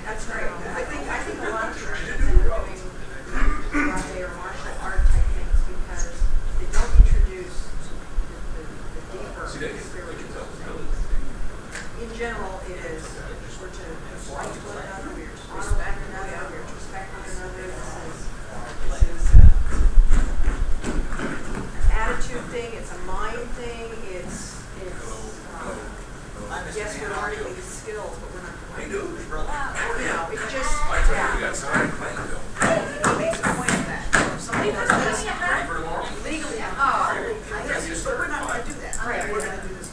That's great. I think a lot of churches end up doing karate or martial art type things because they don't introduce the deeper spiritual things. In general, it is we're to like one another, we're to respect one another, we're to respect one another. This is an attitude thing. It's a mind thing. It's yes, we're learning these skills, but we're not. You know, it's just He makes a point of that. Somebody does this legally. Yes, but we're not going to do that. Right. We're going to do this.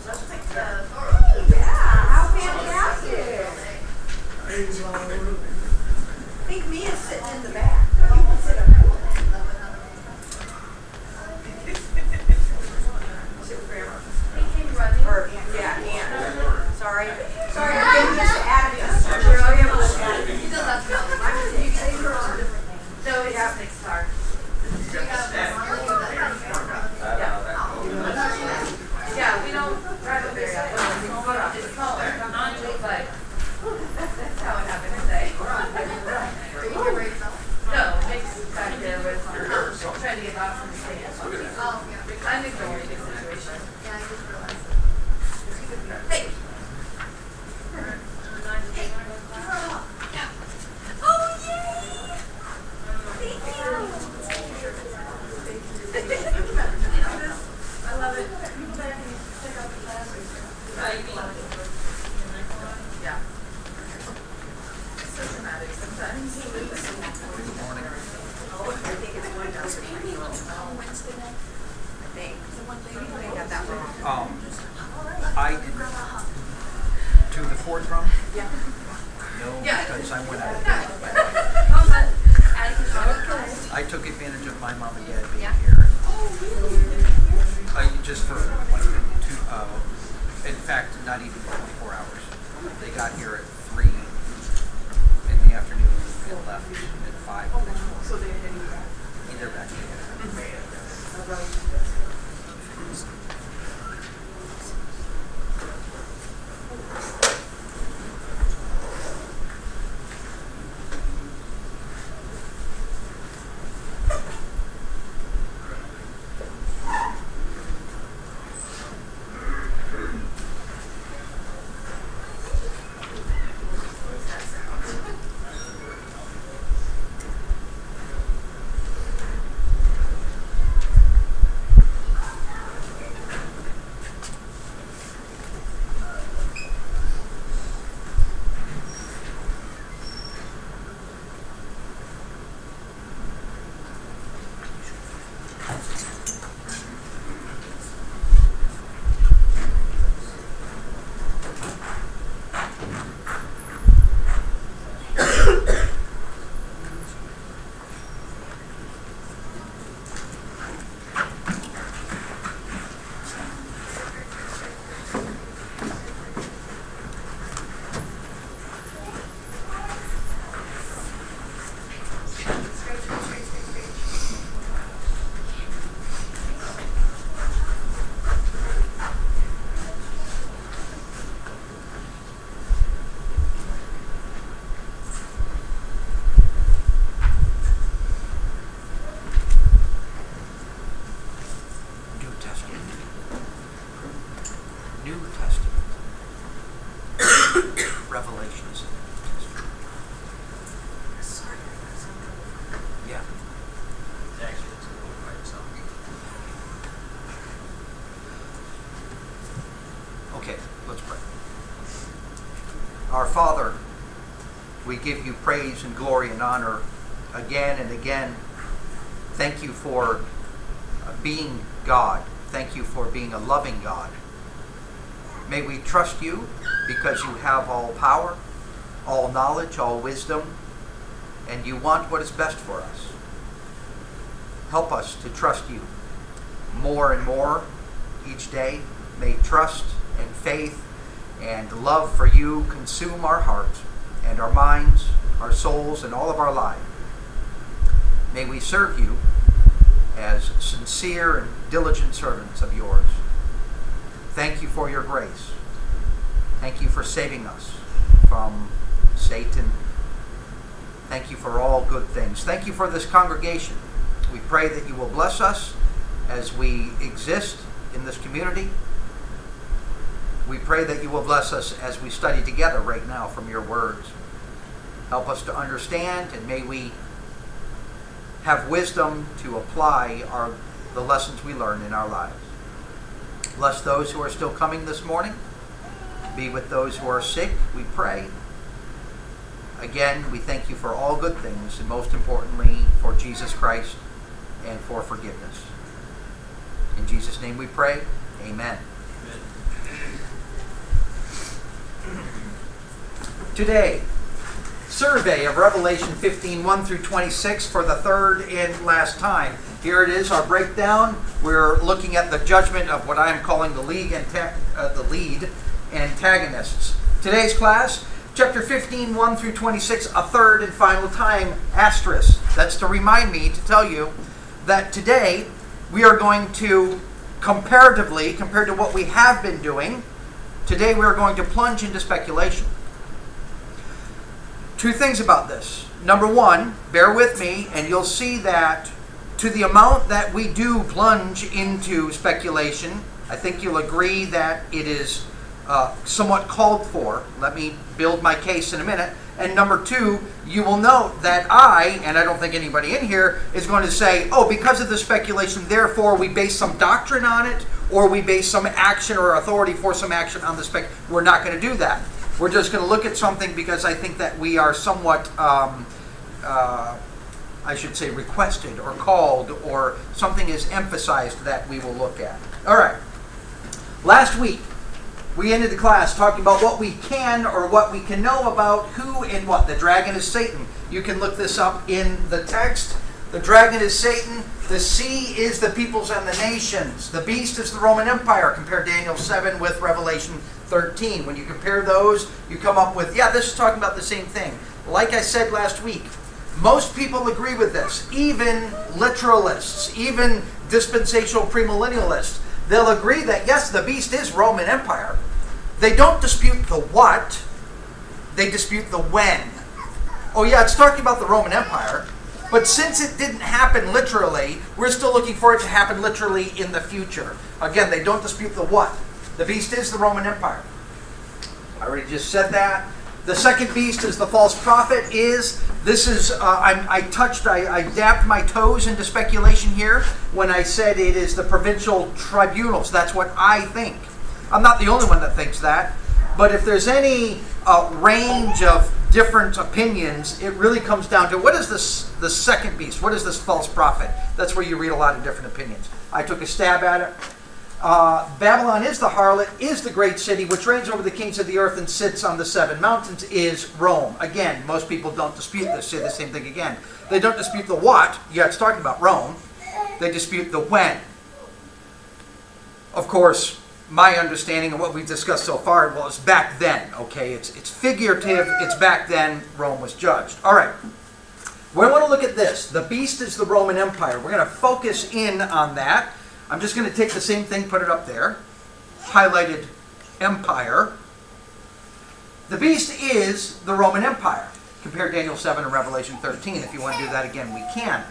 Yeah, how fantastic! I think Mia's sitting in the back. You can sit up there. Sit with Grandma. Or, yeah, Ann. Sorry, I'm getting used to attitudes. He does that to me. You say you're on different names. No, it just makes it hard. Yeah, we don't drive up there yet. It's smaller. But that's how it happened today. No, Nick's back there with trying to get out from the stage. I'm ignoring the situation. Yeah, I just realized it. Hey! Oh, yay! Thank you. I love it. Yeah. It's so dramatic sometimes. Oh, I think it's 1,000. Wednesday night. I think. I got that wrong. I did to the fourth drum? Yeah. No, Yeah. because I went out. How's that? I took advantage of my mom and dad being Yeah. here. Just for in fact, not even 24 hours. They got here at 3 in the afternoon and left at 5. So they're heading back. They're back here. New Testament. Revelation is in the New Testament. Yeah. Actually, it's a little by itself. Okay, let's pray. Our Father, we give you praise and glory and honor again and again. Thank you for being God. Thank you for being a loving God. May we trust you because you have all power, all knowledge, all wisdom, and you want what is best for us. Help us to trust you more and more each day. May trust and faith and love for you consume our hearts and our minds, our souls, and all of our lives. May we serve you as sincere and diligent servants of yours. Thank you for your grace. Thank you for saving us from Satan good things. Thank you for this congregation. We pray that you will bless us as we exist in this community. We pray that you will bless us as we study together right now from your words. Help us to understand, and may we have wisdom to apply the lessons we learn in our lives. Bless those who are still coming this morning. Be with those who are sick, we pray. Again, we thank you for all good things, and most importantly, for Jesus Christ and for forgiveness. In Jesus' name we pray. Amen. Today, survey of Revelation 15, 1 through 26 for the third and last time. Here it is, our breakdown. We're looking at the judgment of what I am calling the lead antagonists. Today's class, chapter 15, 1 through 26, a third and final time, asterisk. That's to remind me to tell you that today we are going to, comparatively, compared to what we have been doing, today we are going to plunge into speculation. Two things about this. Number one, bear with me, and you'll see that to the amount that we do plunge into speculation, I think you'll agree that it is somewhat called for. Let me build my case in a minute. And number two, you will note that and I don't think anybody in here, is going to say, oh, because of the speculation, therefore we base some doctrine on it, or we base some action or authority for some action on the spec. We're not going to do that. We're just going to look at something because I think that we are somewhat, I should say, requested or called, or something is emphasized that we will look at. All right. Last week, we ended the class talking about what we can or what we can know about who and what. The dragon is Satan. You can look this up in the text. The dragon is Satan. The sea is the peoples and the nations. The beast is the Roman Empire. Compare Daniel 7 with Revelation 13. When you compare those, you come up with, this is talking about the same thing. Like I said last week, most people agree with this. Even literalists, even dispensational premillennialists, they'll agree that, yes, the beast is Roman Empire. They don't dispute the what, they dispute the when. Oh yeah, it's talking about the Roman Empire, but since it didn't happen literally, we're still looking for it to happen literally in the future. Again, they don't dispute the what. The beast is the Roman Empire. I already just said that. The second beast is the false prophet. I dabbed my toes into speculation here when I said it is the provincial tribunals. That's what I think. I'm not the only one that thinks that. But if there's any range of different opinions, it really comes down to what is the second beast? What is this false prophet? That's where you read a lot of different opinions. I took a stab at it. Babylon is the harlot, is the great city, which reigns over the kings of the earth and sits on the seven mountains, is Rome. Again, most people don't dispute this, say the same thing again. They don't dispute the what, yeah, it's talking about Rome. They dispute the when. Of course, my understanding of what we've discussed so far, well, it's back then, okay? It's figurative, it's back then Rome was judged. All right, we want to look at this. The beast is the Roman Empire. We're going to focus in on that. I'm just going to take the same thing, put it up there. Highlighted empire. The beast is the Roman Empire. Compare Daniel 7 and Revelation 13. If you want to do that again, we can.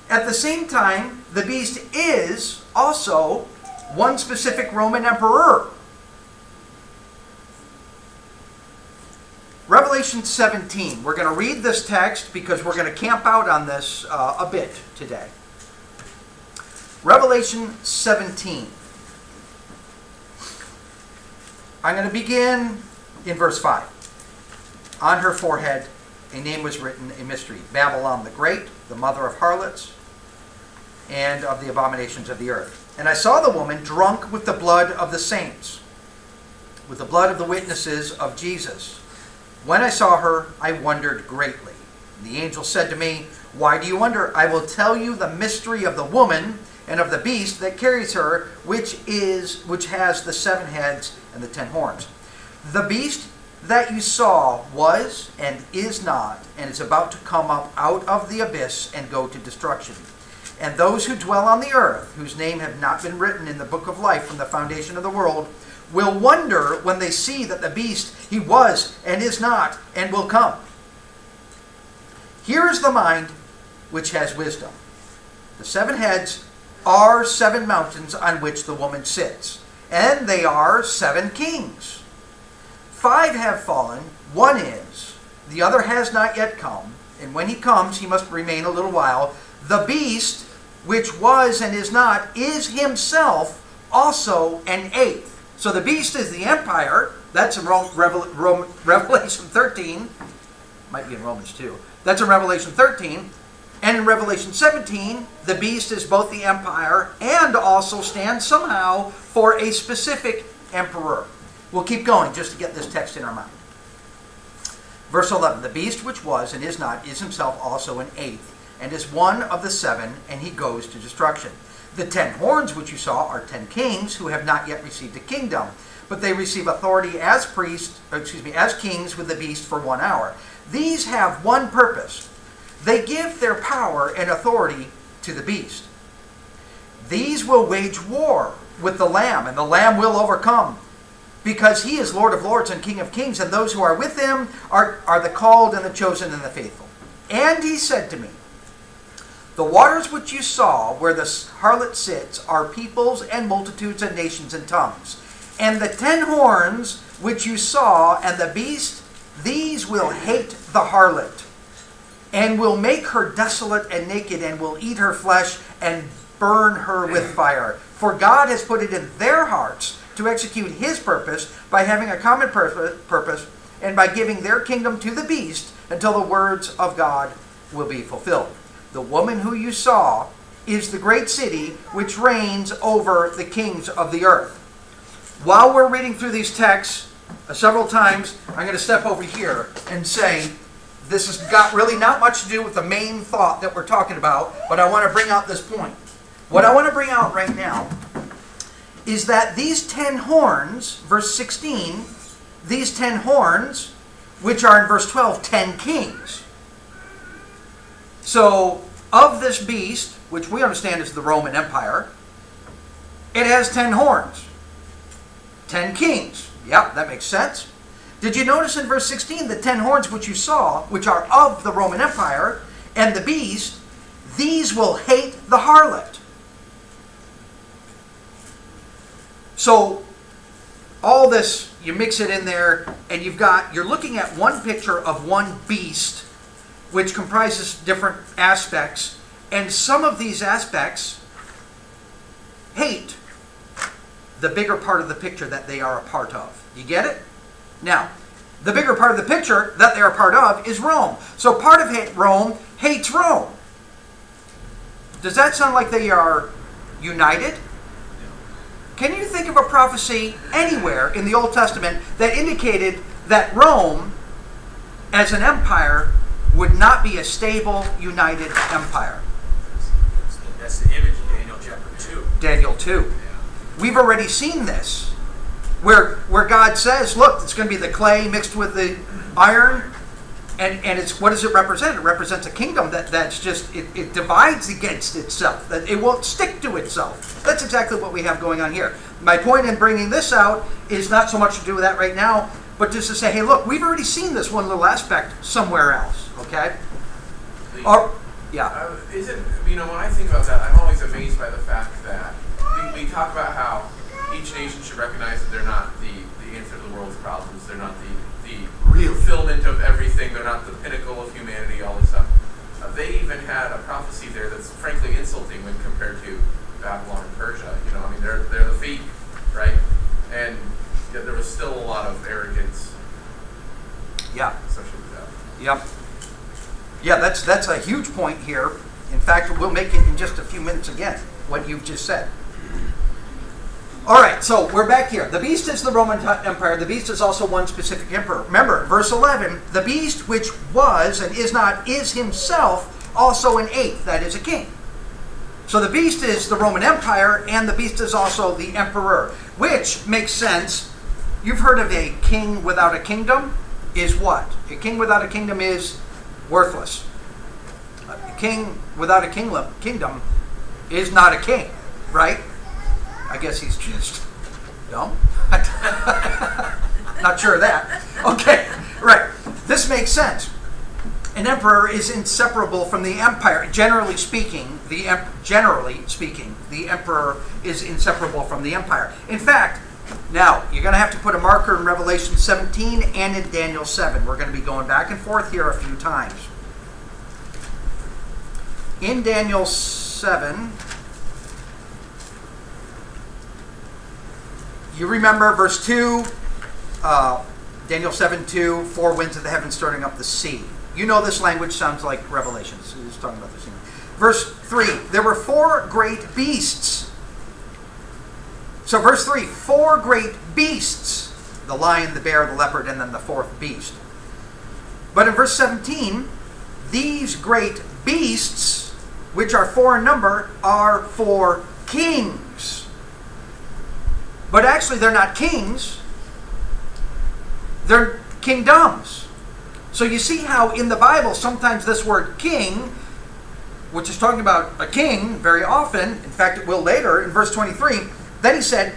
At the same time, the beast is also one specific Roman emperor. Revelation 17. We're going to read this text because we're going to camp out on this a bit today. Revelation 17. I'm going to begin in verse 5. On her forehead a name was written, a mystery. Babylon the Great, the mother of harlots, and of the abominations of the earth. And I saw the woman drunk with the blood of the saints, with the blood of the witnesses of Jesus. When I saw her, I wondered greatly. The angel said to me, why do you wonder? I will tell you the mystery of the woman and of the beast that carries her, which has the 7 heads and the 10 horns. The beast that you saw was and is not, and is about to come up out of the abyss and go to destruction. And those who dwell on the earth, whose name have not been written in the book of life from the foundation of the world, will wonder when they see that the beast, he was and is not, and will come. Here is the mind which has wisdom. The 7 heads are 7 mountains on which the woman sits, and they are 7 kings. 5 have fallen, 1 is, the other has not yet come, and when he comes he must remain a little while. The beast, which was and is not, is himself also an 8th. So the beast is the empire. That's in Revelation 13. Might be in Romans 2. That's in Revelation 13. And in Revelation 17, the beast is both the empire and also stands somehow for a specific emperor. We'll keep going just to get this text in our mind. Verse 11, the beast which was and is not is himself also an 8th, and is one of the 7, and he goes to destruction. The 10 horns which you saw are 10 kings who have not yet received a kingdom, but they receive authority as as kings with the beast for 1 hour. These have one purpose. They give their power and authority to the beast. These will wage war with the Lamb, and the Lamb will overcome, because he is Lord of lords and King of kings, and those who are with him are the called and the chosen and the faithful. And he said to me, the waters which you saw where the harlot sits are peoples and multitudes and nations and tongues. And the 10 horns which you saw and the beast, these will hate the harlot, and will make her desolate and naked, and will eat her flesh and burn her with fire. For God has put it in their hearts to execute his purpose by having a common purpose, and by giving their kingdom to the beast until the words of God will be fulfilled. The woman who you saw is the great city which reigns over the kings of the earth. While we're reading through these texts, several times I'm going to step over here and say, this has got really not much to do with the main thought that we're talking about, but I want to bring out this point. What I want to bring out right now is that these 10 horns, verse 16, these 10 horns, which are in verse 12, 10 kings. So, of this beast, which we understand is the Roman Empire, it has 10 horns. 10 kings. Yep, that makes sense. Did you notice in verse 16, the 10 horns which you saw, which are of the Roman Empire, and the beast, these will hate the harlot. So, all this, you mix it in there, and you're looking at one picture of one beast, which comprises different aspects, and some of these aspects hate the bigger part of the picture that they are a part of. You get it? Now, the bigger part of the picture that they are a part of is Rome. So part of Rome hates Rome. Does that sound like they are united? Can you think of a prophecy anywhere in the Old Testament that indicated that Rome, as an empire, would not be a stable, united empire? That's the image in Daniel chapter 2. Daniel 2. Yeah. We've already seen this, where God says, look, it's going to be the clay mixed with the iron, and it's, what does it represent? It represents a kingdom that's just, it divides against itself, that it won't stick to itself. That's exactly what we have going on here. My point in bringing this out is not so much to do with that right now, but just to say, hey, look, we've already seen this one little aspect somewhere else, okay? Or, yeah. When I think about that, I'm always amazed by the fact that we talk about how each nation should recognize that they're not the answer to the world's problems. They're not the fulfillment of everything. They're not the pinnacle of humanity, all this stuff. They even had a prophecy there that's frankly insulting when compared to Babylon and Persia. They're the feet, right? And yet there was still a lot of arrogance. Yeah. Especially with that. Yep. Yeah, that's a huge point here. In fact, we'll make it in just a few minutes again, what you've just said. All right, so we're back here. The beast is the Roman Empire. The beast is also one specific emperor. Remember, verse 11, the beast which was and is not is himself also an 8th, that is a king. So the beast is the Roman Empire, and the beast is also the emperor, which makes sense. You've heard of a king without a kingdom is what? A king without a kingdom is worthless. A king without a kingdom is not a king, right? I guess he's just dumb. Not sure of that. Okay, right. This makes sense. An emperor is inseparable from the empire. Generally speaking, the emperor is inseparable from the empire. In fact, now you're going to have to put a marker in Revelation 17 and in Daniel 7. We're going to be going back and forth here a few times. In Daniel 7, you remember verse 2, Daniel 7:2, 4 winds of the heavens stirring up the sea. You know this language sounds like Revelations. It's talking about the sea. Verse 3, there were 4 great beasts. So verse 3, 4 great beasts. The lion, the bear, the leopard, and then the 4th beast. But in verse 17, these great beasts, which are 4 in number, are 4 kings. But actually they're not kings. They're kingdoms. So you see how in the Bible sometimes this word king, which is talking about a king very often, in fact it will later in verse 23, then he said,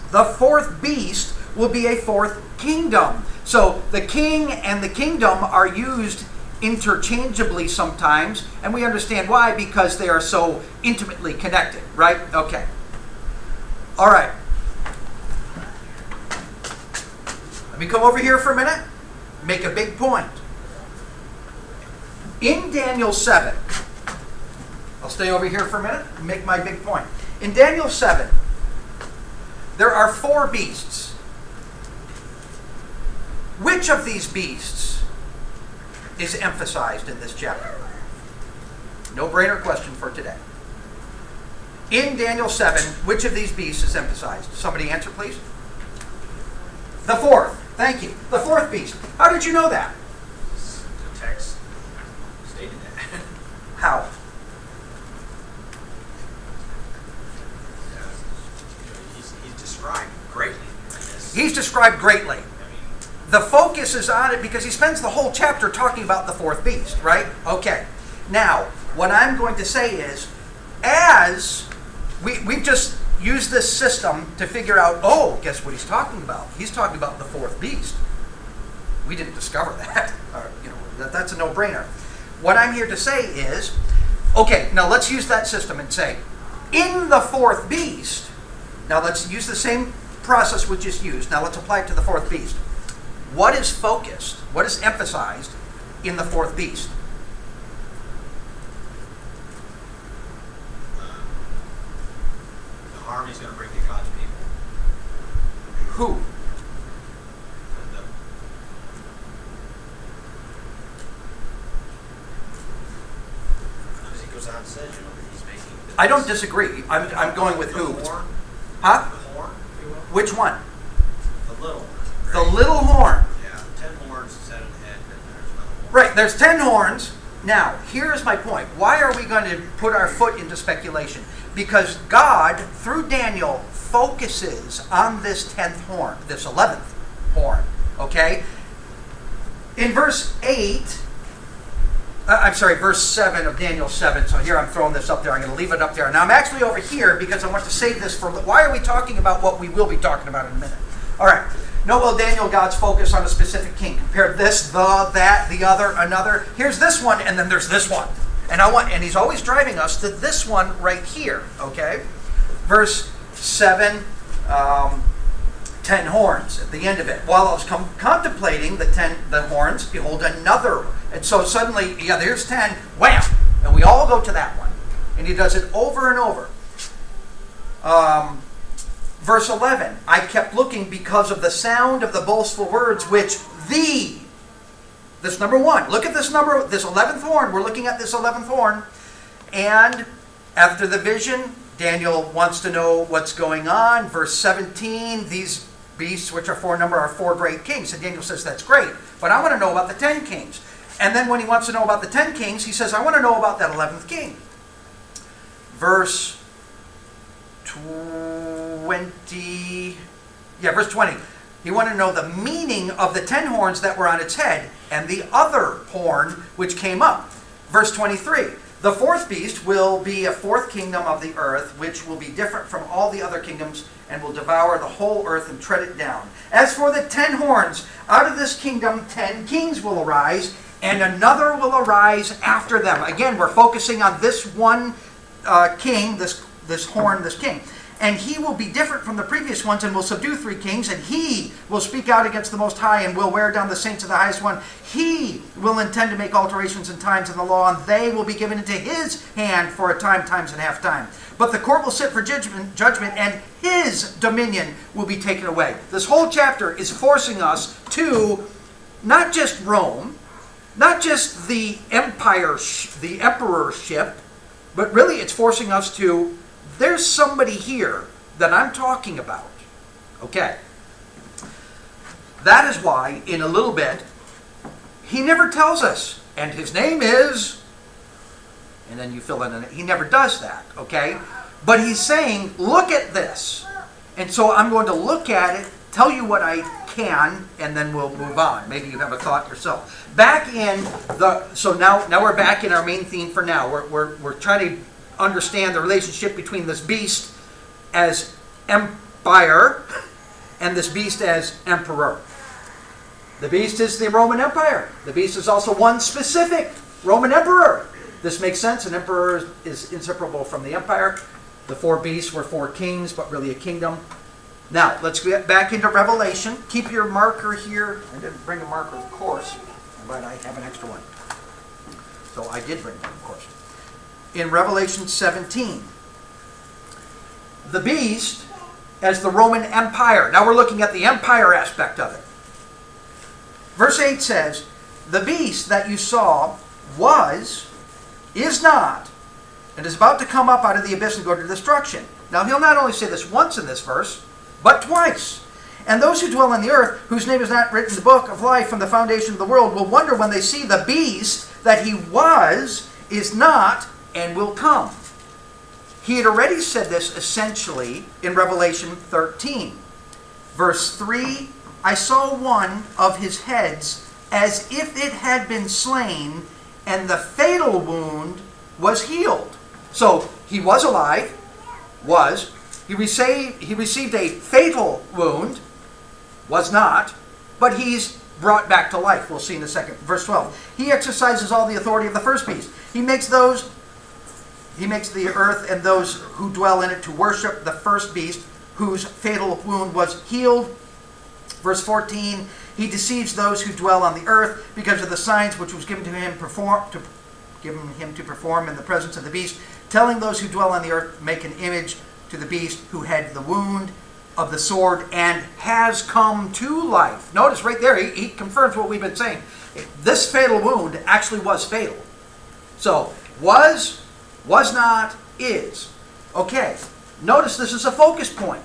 the 4th beast will be a 4th kingdom. So the king and the kingdom are used interchangeably sometimes, and we understand why, because they are so intimately connected, right? Okay. All right. Let me come over here for a minute, make a big point. In Daniel 7, I'll stay over here for a minute and make my big point. In Daniel 7, there are 4 beasts. Which of these beasts is emphasized in this chapter? No-brainer question for today. In Daniel 7, which of these beasts is emphasized? Somebody answer, please. The 4th. Thank you. The 4th beast. How did you know that? The text stated that. How? He's described greatly. He's described greatly. I mean, The focus is on it because he spends the whole chapter talking about the 4th beast, right? Okay. Now, what I'm going to say is, as we've just used this system to figure out, oh, guess what he's talking about? He's talking about the 4th beast. We didn't discover that. That's a no-brainer. What I'm here to say is, okay, now let's use that system and say, in the 4th beast, now let's use the same process we just used. Now let's apply it to the 4th beast. What is focused, what is emphasized in the 4th beast? the harm he's going to bring to God's people. Who? As he goes out and says, that he's making. I don't disagree. I'm going with who. The horn. Huh? The horn, if you will. Which one? The little one. The right? little horn. Yeah, 10 horns instead of the head, and there's another horn. Right, there's 10 horns. Now, here's my point. Why are we going to put our foot into speculation? Because God, through Daniel, focuses on this 10th horn, this 11th horn, okay? In verse 7 of Daniel 7, so here I'm throwing this up there, I'm going to leave it up there. Now I'm actually over here because I want to save this for, why are we talking about what we will be talking about in a minute? All right, know well Daniel, God's focus on a specific king. Compare this, that, the other, another. Here's this one, and then there's this one. And he's always driving us to this one right here, okay? Verse 7, 10 horns at the end of it. While I was contemplating the horns, behold, another. And so suddenly, yeah, there's 10, wham! And we all go to that one. And he does it over and over. Verse 11, I kept looking because of the sound of the boastful words which this number 1. Look at this number, this 11th horn. We're looking at this 11th horn. And after the vision, Daniel wants to know what's going on. Verse 17, these beasts, which are 4 in number, are 4 great kings. And Daniel says, that's great, but I want to know about the 10 kings. And then when he wants to know about the 10 kings, he says, I want to know about that 11th king. Verse 20. Verse 20. He wanted to know the meaning of the 10 horns that were on its head and the other horn which came up. Verse 23. The 4th beast will be a 4th kingdom of the earth, which will be different from all the other kingdoms and will devour the whole earth and tread it down. As for the 10 horns, out of this kingdom 10 kings will arise, and another will arise after them. Again, we're focusing on this one king, this horn, this king. And he will be different from the previous ones and will subdue 3 kings, and he will speak out against the Most High and will wear down the saints of the Highest One. He will intend to make alterations in times in the law, and they will be given into his hand for a time, times, and half time. But the court will sit for judgment, and his dominion will be taken away. This whole chapter is forcing us to not just Rome, not just the empire, the emperorship, but really it's forcing us to, there's somebody here that I'm talking about. Okay. That is why, in a little bit, he never tells us, and his name is, and then you fill in, he never does that, okay? But he's saying, look at this. And so I'm going to look at it, tell you what I can, and then we'll move on. Maybe you have a thought yourself. Back in so now we're back in our main theme for now. We're trying to understand the relationship between this beast as empire and this beast as emperor. The beast is the Roman Empire. The beast is also one specific Roman emperor. This makes sense. An emperor is inseparable from the empire. The 4 beasts were 4 kings, but really a kingdom. Now, let's get back into Revelation. Keep your marker here. I didn't bring a marker, of course, but I have an extra one. So I did bring one, of course. In Revelation 17, the beast as the Roman Empire. Now we're looking at the empire aspect of it. Verse 8 says, the beast that you saw is not, and is about to come up out of the abyss and go to destruction. Now he'll not only say this once in this verse, but twice. And those who dwell on the earth, whose name is not written in the book of life from the foundation of the world, will wonder when they see the beast that he was, is not, and will come. He had already said this essentially in Revelation 13. Verse 3, I saw one of his heads as if it had been slain, and the fatal wound was healed. So he was alive, he received a fatal wound, was not, but he's brought back to life. We'll see in a second. Verse 12. He exercises all the authority of the first beast. He makes the earth and those who dwell in it to worship the first beast, whose fatal wound was healed. Verse 14. He deceives those who dwell on the earth because of the signs which was given to him to perform in the presence of the beast, telling those who dwell on the earth, make an image to the beast who had the wound of the sword and has come to life. Notice right there, he confirms what we've been saying. This fatal wound actually was fatal. So, was not, is. Okay, notice this is a focus point.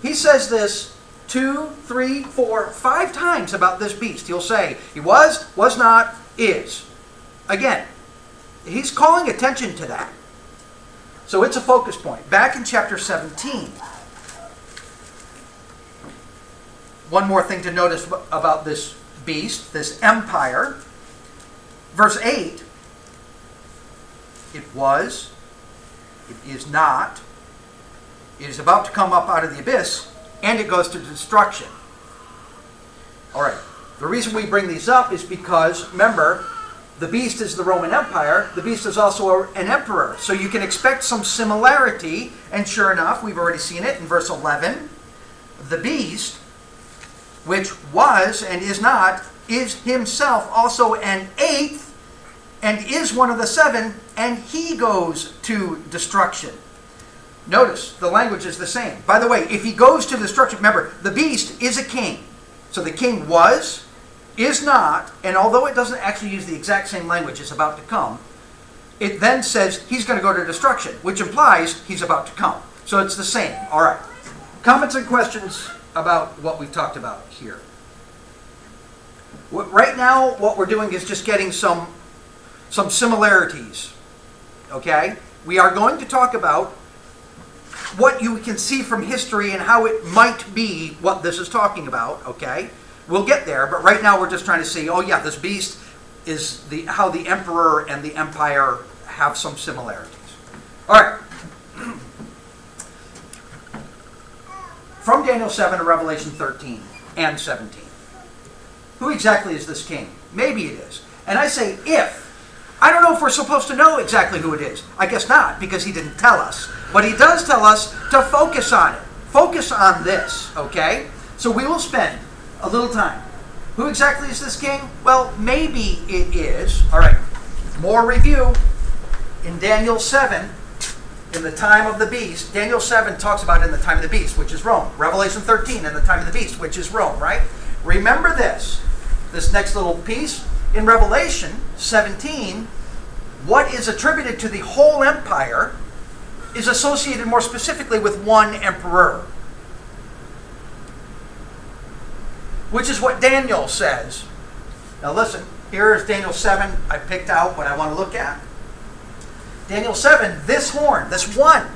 He says this 2, 3, 4, 5 times about this beast. He'll say, he was not, is. Again, he's calling attention to that. So it's a focus point. Back in chapter 17, one more thing to notice about this beast, this empire. Verse 8, it was, it is not, it is about to come up out of the abyss, and it goes to destruction. All right, the reason we bring these up is because, remember, the beast is the Roman Empire. The beast is also an emperor. So you can expect some similarity. And sure enough, we've already seen it in verse 11. The beast, which was and is not, is himself also an 8th, and is one of the 7, and he goes to destruction. Notice, the language is the same. By the way, if he goes to destruction, remember, the beast is a king. So the king was, is not, and although it doesn't actually use the exact same language, it's about to come, it then says he's going to go to destruction, which implies he's about to come. So it's the same. All right. Comments and questions about what we've talked about here? Right now, what we're doing is just getting some similarities. Okay? We are going to talk about what you can see from history and how it might be what this is talking about. Okay? We'll get there, but right now we're just trying to see, oh yeah, this beast is how the emperor and the empire have some similarities. All right. from Daniel 7 to Revelation 13 and 17. Who exactly is this king? Maybe it is. And I say if. I don't know if we're supposed to know exactly who it is. I guess not, because he didn't tell us. But he does tell us to focus on it. Focus on this, okay? So we will spend a little time. Who exactly is this king? Well, maybe it is. All right, more review. In Daniel 7, in the time of the beast, Daniel 7 talks about in the time of the beast, which is Rome. Revelation 13, in the time of the beast, which is Rome, right? Remember this next little piece. In Revelation 17, what is attributed to the whole empire is associated more specifically with one emperor. Which is what Daniel says. Now listen, here is Daniel 7. I picked out what I want to look at. Daniel 7, this horn, this one,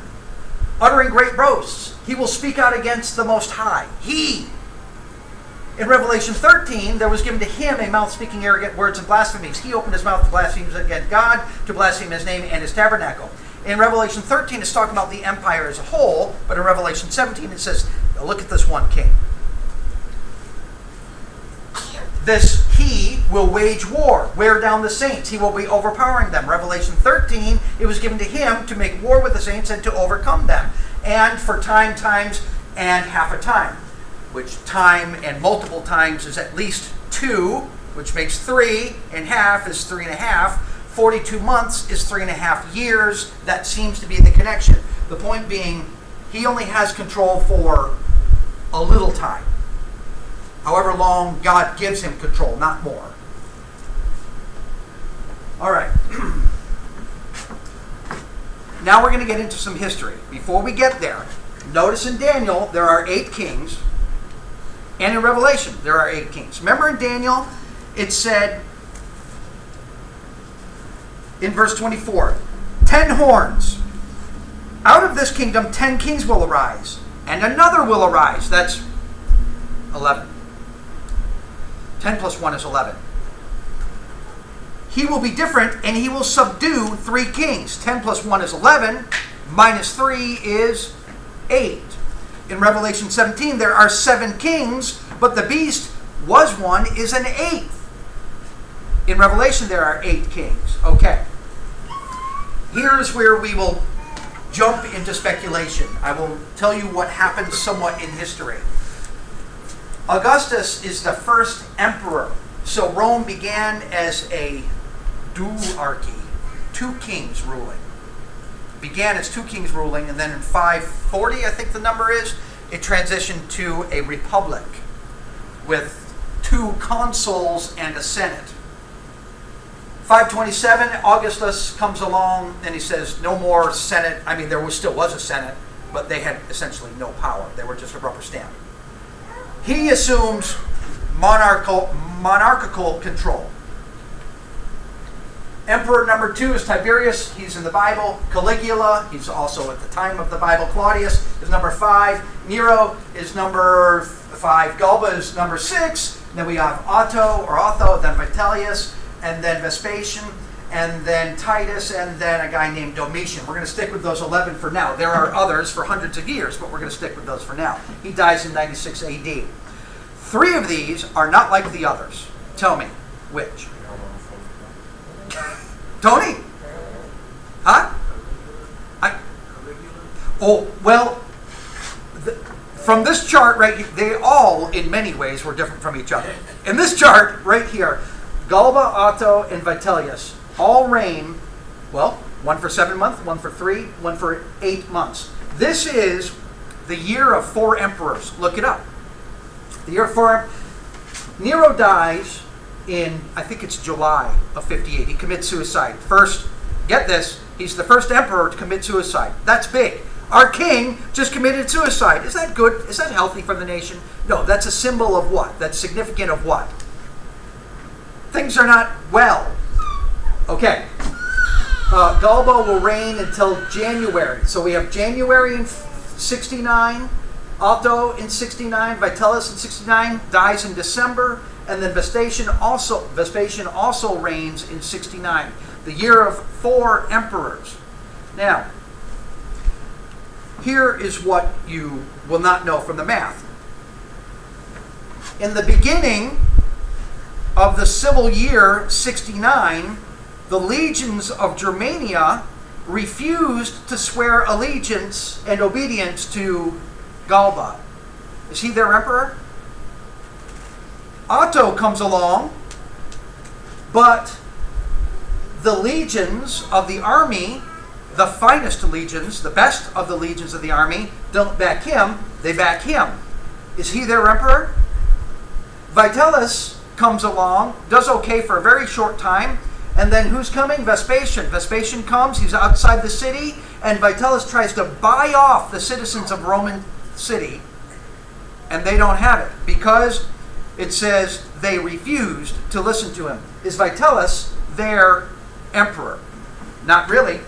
uttering great boasts, he will speak out against the Most High. He. In Revelation 13, there was given to him a mouth speaking arrogant words and blasphemies. He opened his mouth to blaspheme against God, to blaspheme his name and his tabernacle. In Revelation 13, it's talking about the empire as a whole, but in Revelation 17, it says, look at this one king. This he will wage war, wear down the saints. He will be overpowering them. Revelation 13, it was given to him to make war with the saints and to overcome them. And for times, and half a time. Which time and multiple times is at least 2, which makes 3, and half is 3.5. 42 months is 3.5 years. That seems to be the connection. The point being, he only has control for a little time. However long God gives him control, not more. All right. Now we're going to get into some history. Before we get there, notice in Daniel there are 8 kings. And in Revelation, there are 8 kings. Remember in Daniel, it said in verse 24, 10 horns. Out of this kingdom, 10 kings will arise, and another will arise. That's 11. 10 plus 1 is 11. He will be different, and he will subdue 3 kings. 10 plus 1 is 11, minus 3 is 8. In Revelation 17, there are 7 kings, but the beast was one, is an 8th. In Revelation, there are 8 kings. Okay. Here's where we will jump into speculation. I will tell you what happened somewhat in history. Augustus is the first emperor. So Rome began as a duarchy, 2 kings ruling. Began as 2 kings ruling, and then in 540, I think the number is, it transitioned to a republic with 2 consuls and a senate. 527, Augustus comes along and he says, no more senate. I mean, still was a senate, but they had essentially no power. They were just a rubber stamp. He assumes monarchical control. Emperor number 2 is Tiberius. He's in the Bible. Caligula, he's also at the time of the Bible. Claudius is number 5. Nero is number 5. Galba is number 6. Then we have Otho, then Vitellius, and then Vespasian, and then Titus, and then a guy named Domitian. We're going to stick with those 11 for now. There are others for hundreds of years, but we're going to stick with those for now. He dies in 96 AD. 3 of these are not like the others. Tell me, which? Tony? Huh? From this chart right here, they all, in many ways, were different from each other. In this chart right here, Galba, Otto, and Vitellius all reign, one for 7 months, one for 3, one for 8 months. This is the year of 4 emperors. Look it up. The year of 4 Nero dies in, I think it's July of 58. He commits suicide. First, get this, he's the first emperor to commit suicide. That's big. Our king just committed suicide. Is that good? Is that healthy for the nation? No, that's a symbol of what? That's significant of what? Things are not well. Okay. Galba will reign until January. So we have January in 69, Otto in 69, Vitellius in 69, dies in December, and then Vespasian also reigns in 69, the year of 4 emperors. Now, here is what you will not know from the math. In the beginning of the civil year 69, the legions of Germania refused to swear allegiance and obedience to Galba. Is he their emperor? Otto comes along, but the legions of the army, the finest legions, the best of the legions of the army, don't back him, they back him. Is he their emperor? Vitellius comes along, does okay for a very short time, and then who's coming? Vespasian. Vespasian comes, he's outside the city, and Vitellius tries to buy off the citizens of Roman city, and they don't have it, because it says they refused to listen to him. Is Vitellius their emperor? Not really.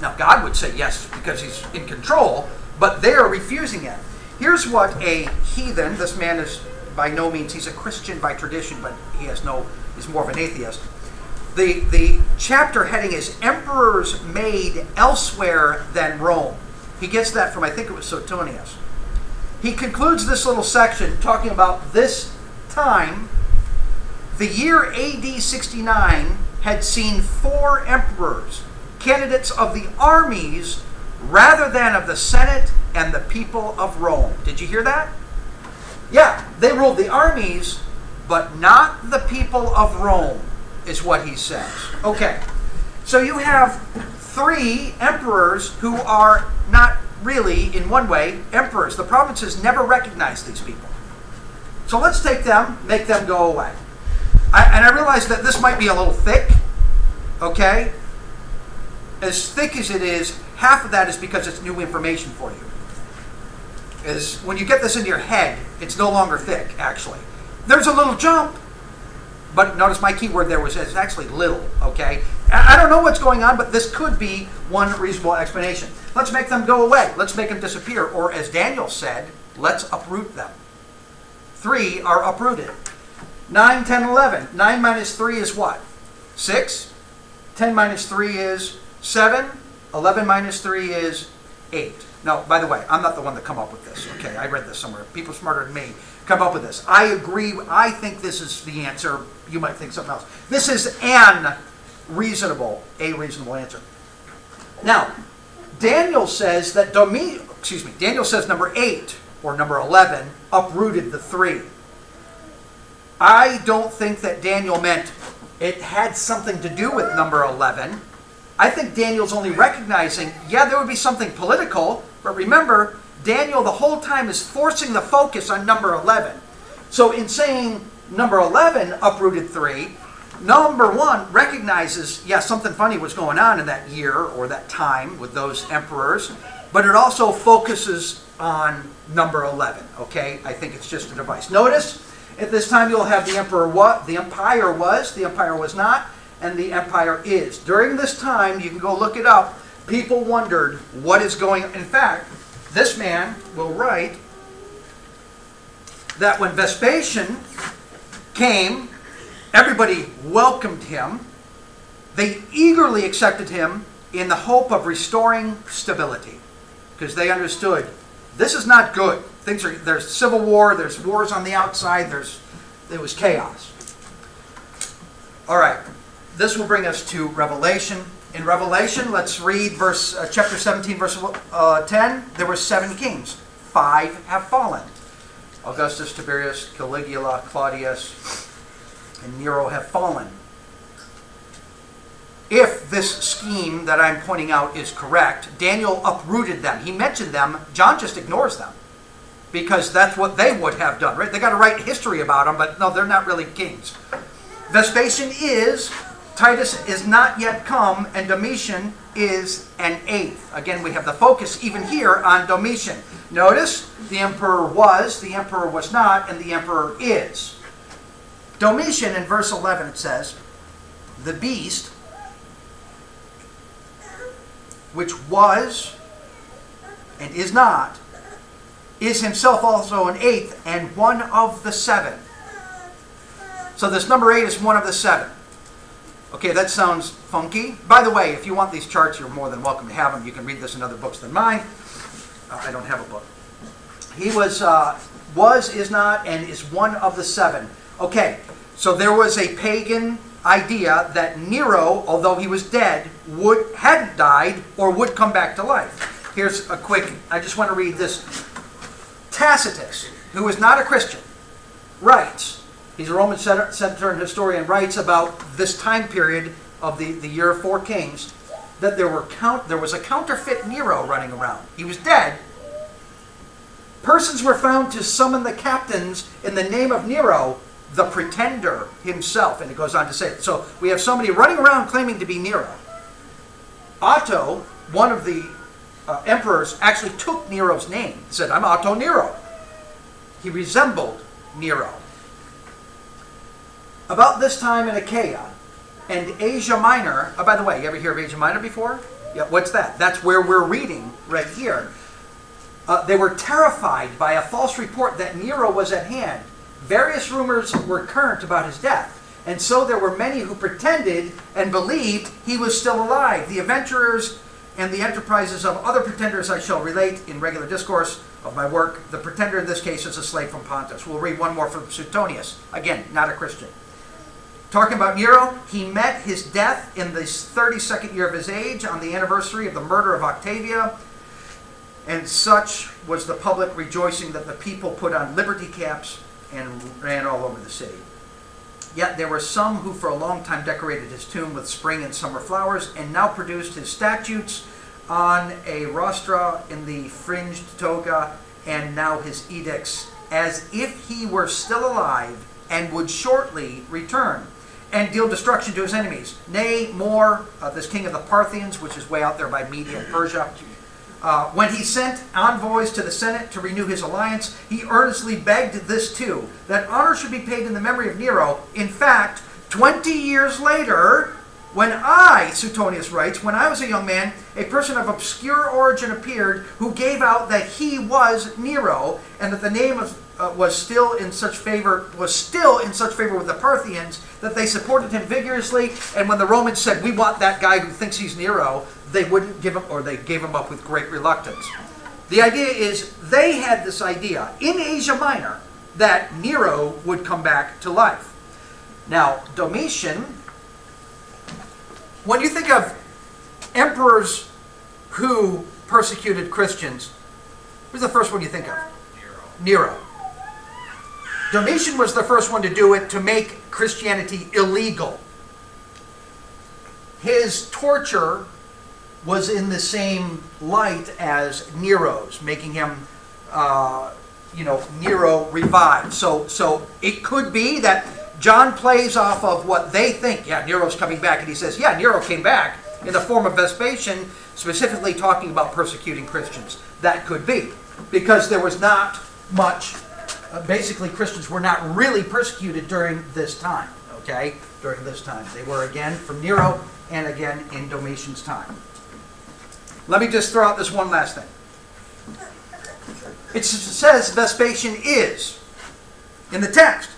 Now, God would say yes, because he's in control, but they are refusing it. Here's what a heathen, this man is by no means, he's a Christian by tradition, but he's more of an atheist. The chapter heading is Emperors Made Elsewhere Than Rome. He gets that from, I think it was Suetonius. He concludes this little section talking about this time. The year AD 69 had seen 4 emperors, candidates of the armies rather than of the Senate and the people of Rome. Did you hear that? Yeah, they ruled the armies, but not the people of Rome, is what he says. Okay, so you have 3 emperors who are not really, in one way, emperors. The provinces never recognized these people. So let's take them, make them go away. And I realize that this might be a little thick, okay? As thick as it is, half of that is because it's new information for you. Is when you get this into your head, it's no longer thick, actually. There's a little jump, but notice my key word there was it's actually little, okay? I don't know what's going on, but this could be one reasonable explanation. Let's make them go away. Let's make them disappear. Or as Daniel said, let's uproot them. 3 are uprooted. 9, 10, 11. 9 minus 3 is what? 6. 10 minus 3 is 7. 11 minus 3 is 8. No, by the way, I'm not the one that come up with this, okay? I read this somewhere. People smarter than me come up with this. I agree. I think this is the answer. You might think something else. This is a reasonable answer. Now, Daniel says that Daniel says number 8 or number 11 uprooted the 3. I don't think that Daniel meant it had something to do with number 11. I think Daniel's only recognizing, yeah, there would be something political, but remember, Daniel the whole time is forcing the focus on number 11. So in saying number 11 uprooted 3, number 1 recognizes, yeah, something funny was going on in that year or that time with those emperors, but it also focuses on number 11, okay? I think it's just a device. Notice, at this time you'll have the emperor what? The empire was not, and the empire is. During this time, you can go look it up, people wondered what is going on. In fact, this man will write that when Vespasian came, everybody welcomed him. They eagerly accepted him in the hope of restoring stability, because they understood this is not good. There's civil war, there's wars on the outside, it was chaos. All right, this will bring us to Revelation. In Revelation, let's read chapter 17, verse 10. There were 7 kings. 5 have fallen. Augustus, Tiberius, Caligula, Claudius, and Nero have fallen. If this scheme that I'm pointing out is correct, Daniel uprooted them. He mentioned them. John just ignores them because that's what they would have done, right? They got to write history about them, but no, they're not really kings. Vespasian is, Titus is not yet come, and Domitian is an 8th. Again, we have the focus even here on Domitian. Notice, the emperor was not, and the emperor is. Domitian, in verse 11, it says, the beast, which was and is not, is himself also an 8th and one of the 7. So this number 8 is one of the 7. Okay, that sounds funky. By the way, if you want these charts, you're more than welcome to have them. You can read this in other books than mine. I don't have a book. He was, is not, and is one of the seven. Okay, so there was a pagan idea that Nero, although he was dead, hadn't died or would come back to life. Here's a quick, I just want to read this. Tacitus, who is not a Christian, writes, he's a Roman senator and historian, writes about this time period of the year of 4 kings, that there was a counterfeit Nero running around. He was dead. Persons were found to summon the captains in the name of Nero, the pretender himself. And it goes on to say, so we have somebody running around claiming to be Nero. Otto, one of the emperors, actually took Nero's name. He said, I'm Otto Nero. He resembled Nero. About this time in Achaia and Asia Minor, by the way, you ever hear of Asia Minor before? Yeah, what's that? That's where we're reading right here. They were terrified by a false report that Nero was at hand. Various rumors were current about his death, and so there were many who pretended and believed he was still alive. The adventurers and the enterprises of other pretenders I shall relate in regular discourse of my work. The pretender in this case is a slave from Pontus. We'll read one more from Suetonius. Again, not a Christian. Talking about Nero, he met his death in the 32nd year of his age on the anniversary of the murder of Octavia. And such was the public rejoicing that the people put on liberty caps and ran all over the city. Yet there were some who for a long time decorated his tomb with spring and summer flowers, and now produced his statutes on a rostra in the fringed toga, and now his edicts, as if he were still alive and would shortly return and deal destruction to his enemies. Nay, more, this king of the Parthians, which is way out there by Media and Persia, when he sent envoys to the Senate to renew his alliance, he earnestly begged this too, that honor should be paid in the memory of Nero. In fact, 20 years later, when I, Suetonius writes, when I was a young man, a person of obscure origin appeared who gave out that he was Nero, and that the name was still in such favor with the Parthians that they supported him vigorously. And when the Romans said, we want that guy who thinks he's Nero, they wouldn't give him, or they gave him up with great reluctance. The idea is they had this idea in Asia Minor that Nero would come back to life. Now, Domitian, when you think of emperors who persecuted Christians, who's the first one you think of? Nero. Domitian was the first one to do it, to make Christianity illegal. His torture was in the same light as Nero's, making him, Nero revived. So it could be that John plays off of what they think. Yeah, Nero's coming back. And he says, yeah, Nero came back in the form of Vespasian, specifically talking about persecuting Christians. That could be. Because there was not much, basically Christians were not really persecuted during this time. Okay? During this time. They were again from Nero and again in Domitian's time. Let me just throw out this one last thing. It says Vespasian is in the text.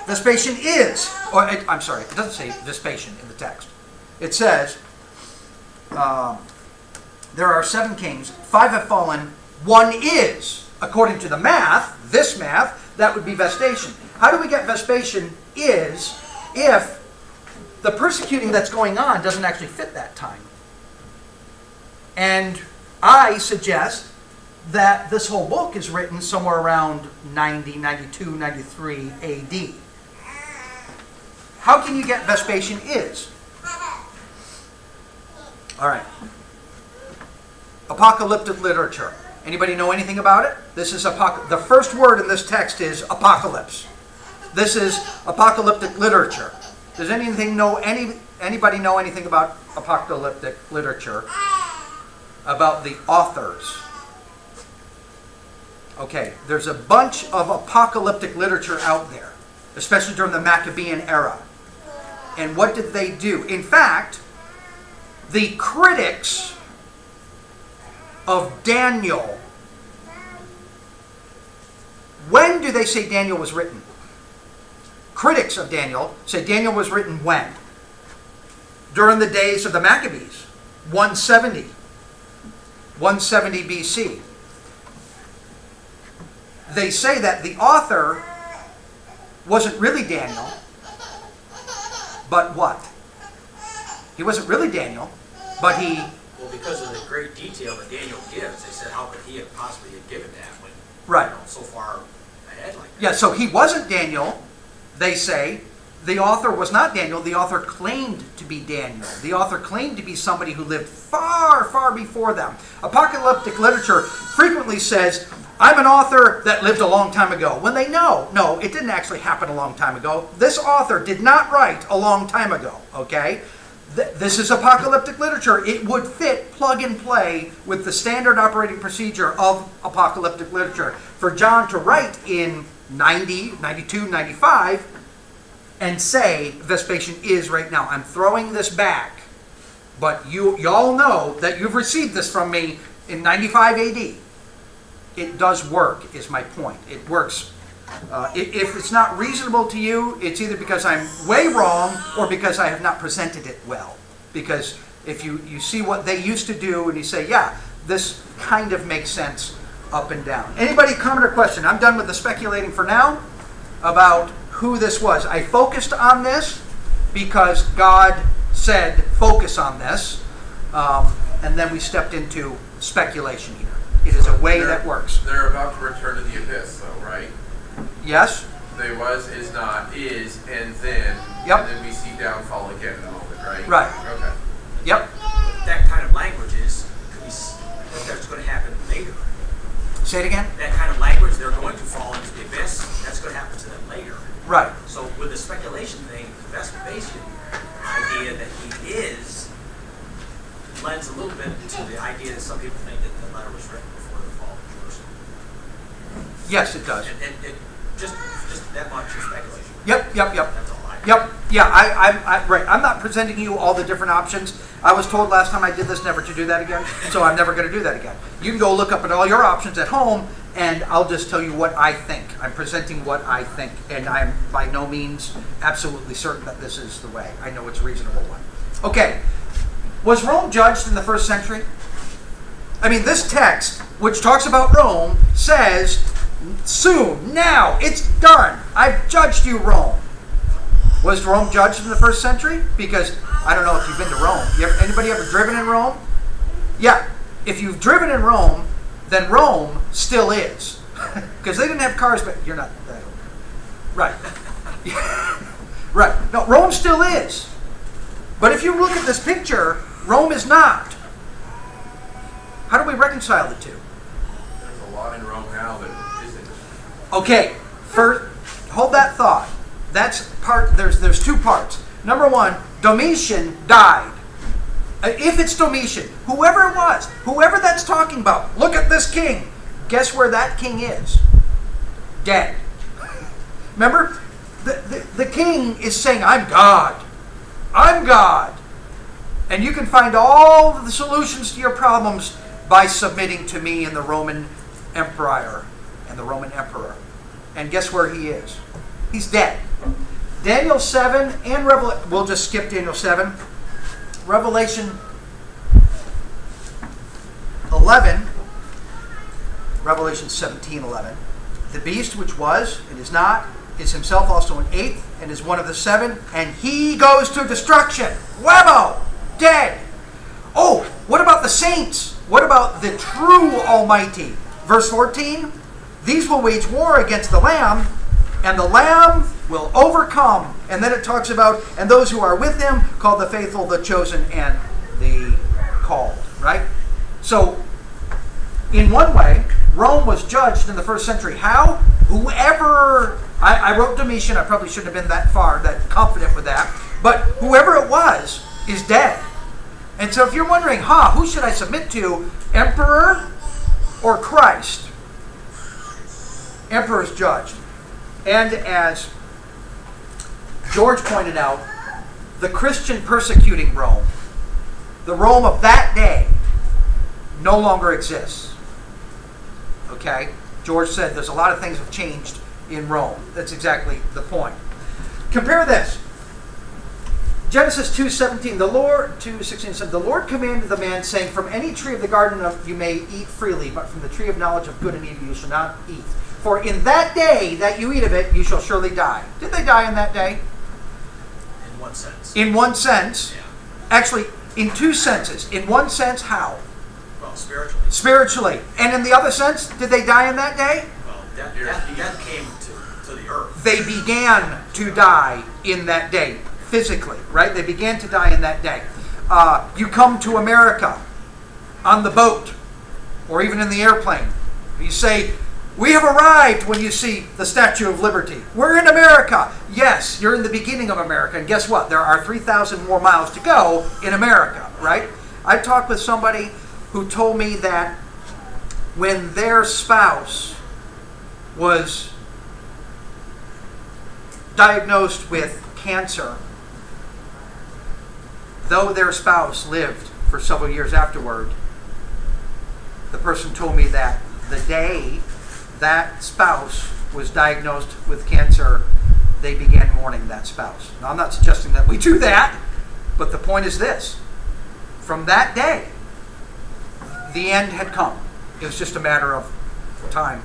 Vespasian is, it doesn't say Vespasian in the text. It says, there are 7 kings, 5 have fallen, 1 is. According to the math, this math, that would be Vespasian. How do we get Vespasian is if the persecuting that's going on doesn't actually fit that time? And I suggest that this whole book is written somewhere around 90, 92, 93 AD. How can you get Vespasian is? All right. Apocalyptic literature. Anybody know anything about it? This is the first word in this text is apocalypse. This is apocalyptic literature. Does anybody know anything about apocalyptic literature? About the authors? Okay, there's a bunch of apocalyptic literature out there, especially during the Maccabean era. And what did they do? In fact, the critics of Daniel, when do they say Daniel was written? Critics of Daniel say Daniel was written when? During the days of the Maccabees, 170 BC. they say that the author wasn't really Daniel, but what? He wasn't really Daniel, but he... Well, because of the great detail that Daniel gives, they said, how could he have possibly have given that when, Right. so far ahead like that? Yeah, so he wasn't Daniel, they say. The author was not Daniel. The author claimed to be Daniel. The author claimed to be somebody who lived far, far before them. Apocalyptic literature frequently says, I'm an author that lived a long time ago. When they know, no, it didn't actually happen a long time ago. This author did not write a long time ago, okay? This is apocalyptic literature. It would fit plug and play with the standard operating procedure of apocalyptic literature. For John to write in 90, 92, 95 and say Vespasian is right now. I'm throwing this back, but y'all know that you've received this from me in 95 AD. It does work, is my point. It works. If it's not reasonable to you, it's either because I'm way wrong or because I have not presented it well. Because if you see what they used to do and you say, yeah, this kind of makes sense up and down. Anybody comment or question? I'm done with the speculating for now about who this was. I focused on this because God said focus on this, and then we stepped into speculation here. It is a way that works. They're about to return to the abyss, though, right? Yes? They was, is not, is, and then. Yep. And then we see downfall again in a moment, right? Right. Okay. Yep. But that kind of language that's going to happen later. Say it again? That kind of language, they're going to fall into the abyss, that's going to happen to them later. Right. So with the speculation thing, the Vespasian idea that he is lends a little bit to the idea that some people think that the letter was written before the fall of Jerusalem. Yes, it does. And just that much is speculation. Yep. That's all I. Yep. Yeah, right. I'm not presenting you all the different options. I was told last time I did this never to do that again, so I'm never going to do that again. You can go look up at all your options at home, and I'll just tell you what I think. I'm presenting what I think, and I'm by no means absolutely certain that this is the way. I know it's a reasonable one. Okay. Was Rome judged in the first century? I mean, this text, which talks about Rome, says, soon, now, it's done. I've judged you, Rome. Was Rome judged in the first century? Because, I don't know if you've been to Rome. Anybody ever driven in Rome? Yeah. If you've driven in Rome, then Rome still is. Because they didn't have cars, but you're not that old. Right. Right. No, Rome still is. But if you look at this picture, Rome is not. How do we reconcile the two? There's a lot in Rome now that isn't. Okay, first, hold that thought. That's part. There's two parts. Number one, Domitian died. If it's Domitian, whoever it was, whoever that's talking about, look at this king. Guess where that king is? Dead. Remember, the king is saying, "I'm God. I'm God," and you can find all of the solutions to your problems by submitting to me and the Roman Empire and the Roman Emperor. And guess where he is? He's dead. Daniel 7 and Revelation, we'll just skip Daniel 7. Revelation 11, Revelation 17:11. The beast which was and is not is himself also an eighth and is one of the seven, and he goes to destruction. Webbo! Dead. Oh, what about the saints? What about the true Almighty? Verse 14, these will wage war against the Lamb, and the Lamb will overcome. And then it talks about, and those who are with him, called the faithful, the chosen, and the called. Right? So, in one way, Rome was judged in the first century. How? Whoever, I wrote Domitian, I probably shouldn't have been that confident with that, but whoever it was is dead. And so if you're wondering, who should I submit to, emperor or Christ? Emperor's judged. And as George pointed out, the Christian persecuting Rome, the Rome of that day, no longer exists. Okay? George said there's a lot of things have changed in Rome. That's exactly the point. Compare this. Genesis 2:17, the Lord, 2:16 said, the Lord commanded the man, saying, from any tree of the garden you may eat freely, but from the tree of knowledge of good and evil you shall not eat. For in that day that you eat of it, you shall surely die. Did they die in that day? In one sense. In one sense. Yeah. Actually, in two senses. In one sense, how? Well, spiritually. Spiritually. And in the other sense, did they die in that day? Well, death came to the earth. They began to die in that day, physically, right? They began to die in that day. You come to America on the boat or even in the airplane. You say, "We have arrived," when you see the Statue of Liberty. We're in America. Yes, you're in the beginning of America. And guess what? There are 3,000 more miles to go in America, right? I talked with somebody who told me that when their spouse was diagnosed with cancer, though their spouse lived for several years afterward, the person told me that the day that spouse was diagnosed with cancer, they began mourning that spouse. Now, I'm not suggesting that we do that, but the point is this. From that day, the end had come. It was just a matter of time.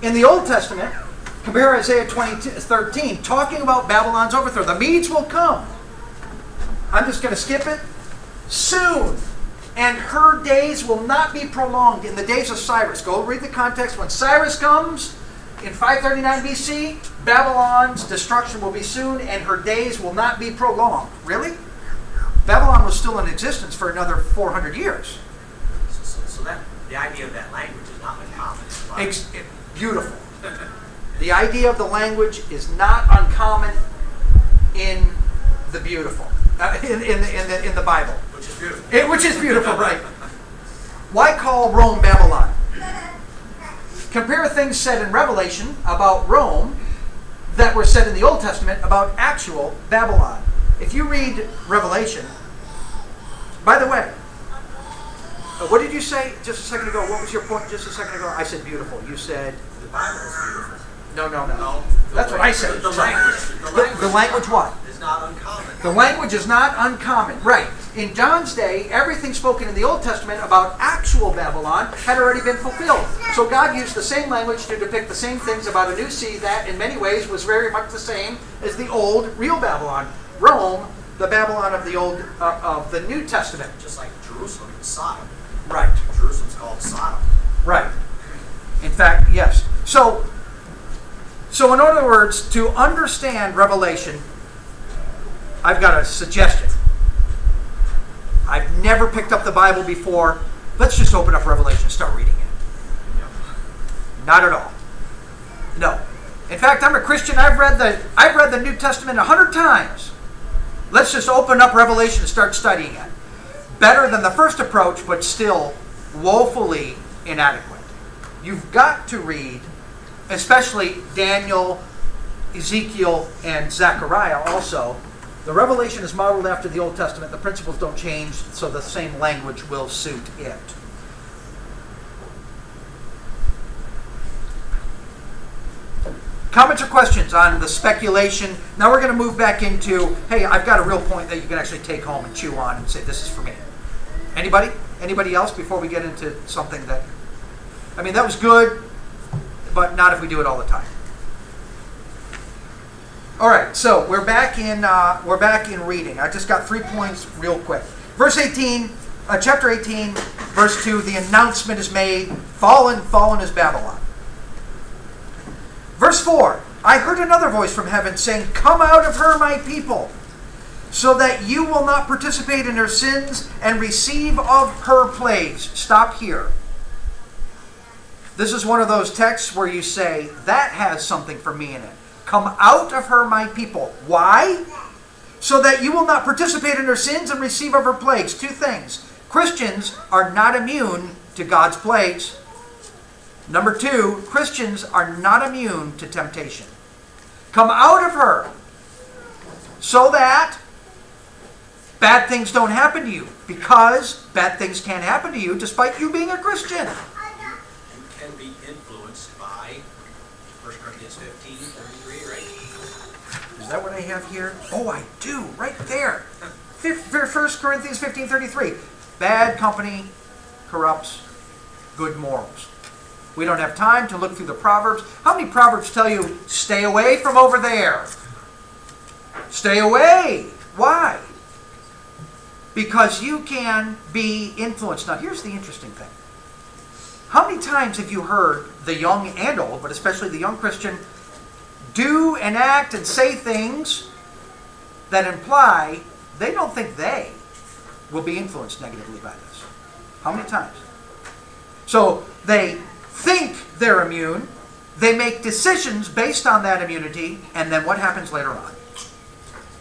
In the Old Testament, compare Isaiah 13, talking about Babylon's overthrow. The Medes will come. I'm just going to skip it. Soon. And her days will not be prolonged. In the days of Cyrus. Go read the context. When Cyrus comes in 539 BC, Babylon's destruction will be soon, and her days will not be prolonged. Really? Babylon was still in existence for another 400 years. So that the idea of that language is not uncommon. Beautiful. The idea of the language is not uncommon in the beautiful, in the Bible. Which is beautiful. Which is beautiful, right? Why call Rome Babylon? Compare things said in Revelation about Rome that were said in the Old Testament about actual Babylon. If you read Revelation, by the way, what did you say just a second ago? What was your point just a second ago? I said beautiful. You said... The Bible is beautiful. No. That's what I said. The language. The language what? Is not uncommon. The language is not uncommon. Right. In John's day, everything spoken in the Old Testament about actual Babylon had already been fulfilled. So God used the same language to depict the same things about a new sea that, in many ways, was very much the same as the old, real Babylon. Rome, the Babylon of the Old, of the New Testament. Just like Jerusalem and Sodom. Right. Jerusalem's called Sodom. Right. In fact, yes. So in other words, to understand Revelation, I've got a suggestion. I've never picked up the Bible before. Let's just open up Revelation and start reading it. Not at all. No. In fact, I'm a Christian. I've read the New Testament 100 times. Let's just open up Revelation and start studying it. Better than the first approach, but still woefully inadequate. You've got to read, especially Daniel, Ezekiel, and Zechariah also. The Revelation is modeled after the Old Testament. The principles don't change, so the same language will suit it. Comments or questions on the speculation? Now we're going to move back into, hey, I've got a real point that you can actually take home and chew on and say, this is for me. Anybody? Anybody else before we get into something that... I mean, that was good, but not if we do it all the time. All right, so we're back in reading. I just got 3 points real quick. Verse 18, chapter 18, verse 2, the announcement is made, fallen is Babylon. Verse 4, I heard another voice from heaven saying, come out of her, my people, so that you will not participate in her sins and receive of her plagues. Stop here. This is one of those texts where you say, that has something for me in it. Come out of her, my people. Why? So that you will not participate in her sins and receive of her plagues. Two things. Christians are not immune to God's plagues. Number two, Christians are not immune to temptation. Come out of her so that bad things don't happen to you, because bad things can happen to you despite you being a Christian. Can be influenced by 1 Corinthians 15:33, right? Is that what I have here? Oh, I do, right there. 1 Corinthians 15:33. Bad company corrupts good morals. We don't have time to look through the Proverbs. How many Proverbs tell you, stay away from over there? Stay away. Why? Because you can be influenced. Now, here's the interesting thing. How many times have you heard the young and old, but especially the young Christian, do and act and say things that imply they don't think they will be influenced negatively by this? How many times? So they think they're immune, they make decisions based on that immunity, and then what happens later on?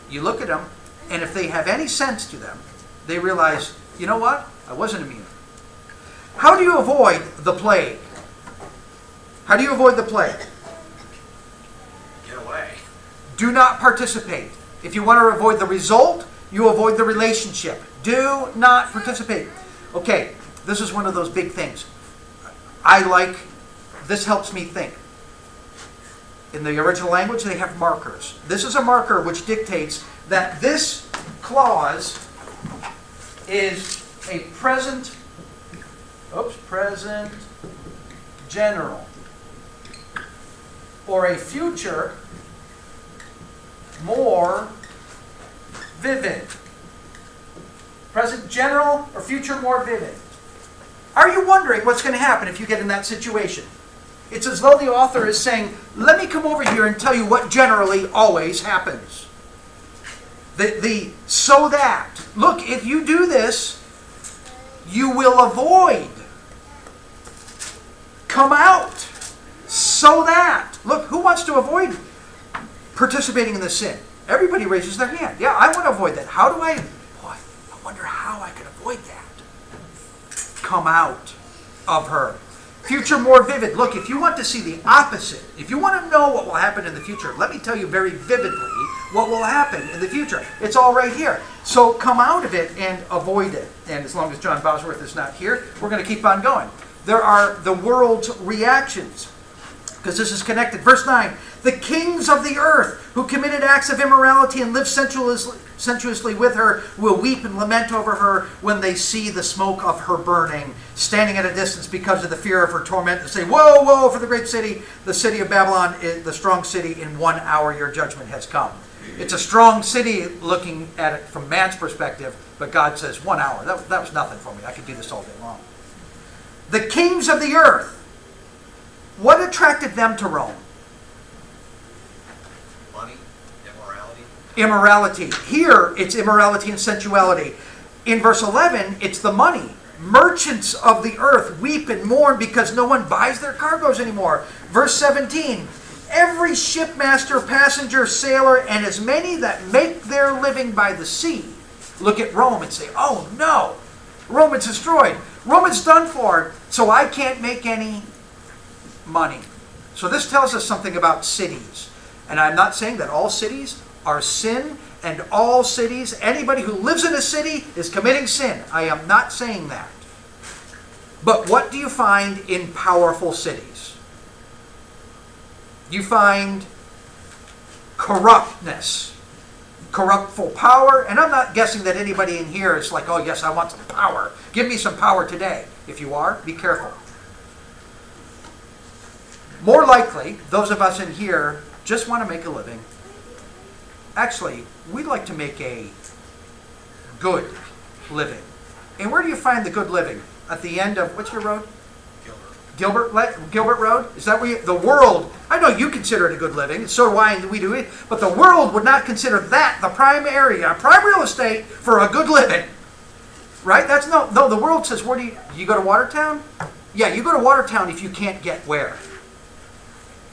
You look at them, and if they have any sense to them, they realize, you know what? I wasn't immune. How do you avoid the plague? How do you avoid the plague? Get away. Do not participate. If you want to avoid the result, you avoid the relationship. Do not participate. Okay, this is one of those big things. This helps me think. In the original language, they have markers. This is a marker which dictates that this clause is a present general, or a future more vivid. Present general or future more vivid. Are you wondering what's going to happen if you get in that situation? It's as though the author is saying, let me come over here and tell you what generally always happens. So that, look, if you do this, you will avoid. Come out. So that. Look, who wants to avoid participating in the sin? Everybody raises their hand. Yeah, I want to avoid that. How do I? Boy, I wonder how I can avoid that. Come out of her. Future more vivid. Look, if you want to see the opposite, if you want to know what will happen in the future, let me tell you very vividly what will happen in the future. It's all right here. So come out of it and avoid it. And as long as John Bosworth is not here, we're going to keep on going. There are the world's reactions, because this is connected. Verse 9, the kings of the earth who committed acts of immorality and lived sensuously with her will weep and lament over her when they see the smoke of her burning, standing at a distance because of the fear of her torment, and say, woe, woe for the great city, the city of Babylon, the strong city, in 1 hour your judgment has come. It's a strong city looking at it from man's perspective, but God says 1 hour. That was nothing for me. I could do this all day long. The kings of the earth. What attracted them to Rome? Money, immorality. Immorality. Here, it's immorality and sensuality. In verse 11, it's the money. Merchants of the earth weep and mourn because no one buys their cargoes anymore. Verse 17, every shipmaster, passenger, sailor, and as many that make their living by the sea look at Rome and say, oh no, Rome is destroyed. Rome is done for, so I can't make any money. So this tells us something about cities. And I'm not saying that all cities are sin, and all cities, anybody who lives in a city is committing sin. I am not saying that. But what do you find in powerful cities? You find corruptness, corruptful power, and I'm not guessing that anybody in here is like, oh yes, I want some power. Give me some power today. If you are, be careful. More likely, those of us in here just want to make a living. Actually, we'd like to make a good living. And where do you find the good living? At the end of, what's your road? Gilbert Road? Is that where the world, I know you consider it a good living, so do I, and we do it, but the world would not consider that the prime area, prime real estate for a good living. Right? That's no, the world says, where do you go to Watertown? Yeah, you go to Watertown if you can't get where?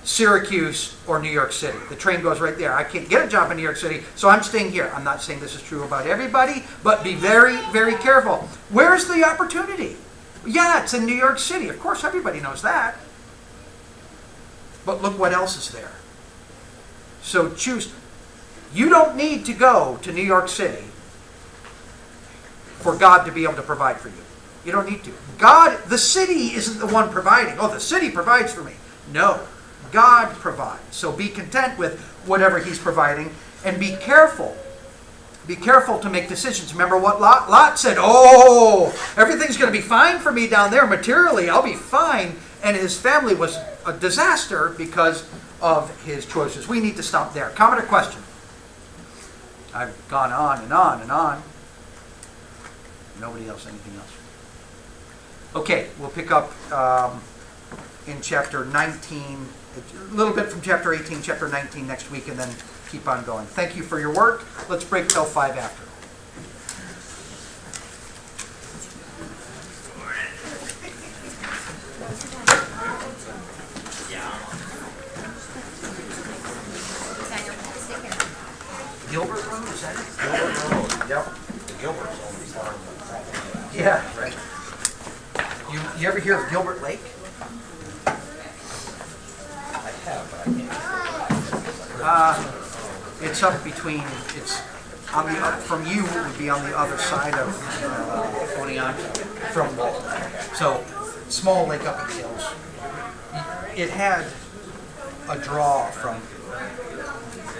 Syracuse or New York City. The train goes right there. I can't get a job in New York City, so I'm staying here. I'm not saying this is true about everybody, but be very, very careful. Where's the opportunity? Yeah, it's in New York City. Of course, everybody knows that. But look what else is there. So choose. You don't need to go to New York City for God to be able to provide for you. You don't need to. God, the city isn't the one providing. Oh, the city provides for me. No. God provides. So be content with whatever He's providing, and be careful. Be careful to make decisions. Remember what Lot said, oh, everything's going to be fine for me down there materially. I'll be fine. and his family was a disaster because of his choices. We need to stop there. Comment or question? I've gone on and on and on. Nobody else, anything else? Okay, we'll pick up in chapter 19, a little bit from chapter 18, chapter 19 next week, and then keep on going. Thank you for your work. Let's break till 5 after. Gilbert Road, is that it? Gilbert Road, yep. The Gilbert's on the farm. Yeah, right. You ever hear of Gilbert Lake? I have, but I can't. It's up between, it's on the, from you, it would be on the other side of from Walton. So, small lake up in the hills. It had a draw from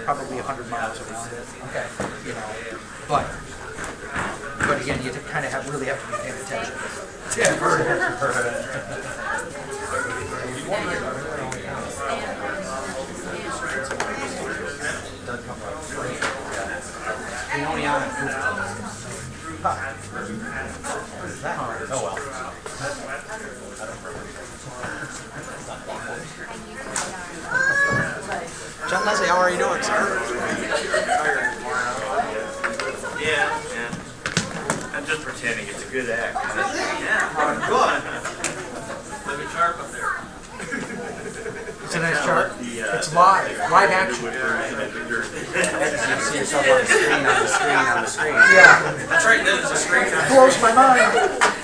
probably 100 miles around it. Okay. You know, but again, you kind of really have to be paying attention. Oh well. John Leslie, how are you doing, sir? Yeah. I'm just pretending it's a good act. Yeah, good. Living sharp up there. It's a nice chart. It's live action. You see yourself on the screen, Yeah, That's right, then it's a screen. blows my mind.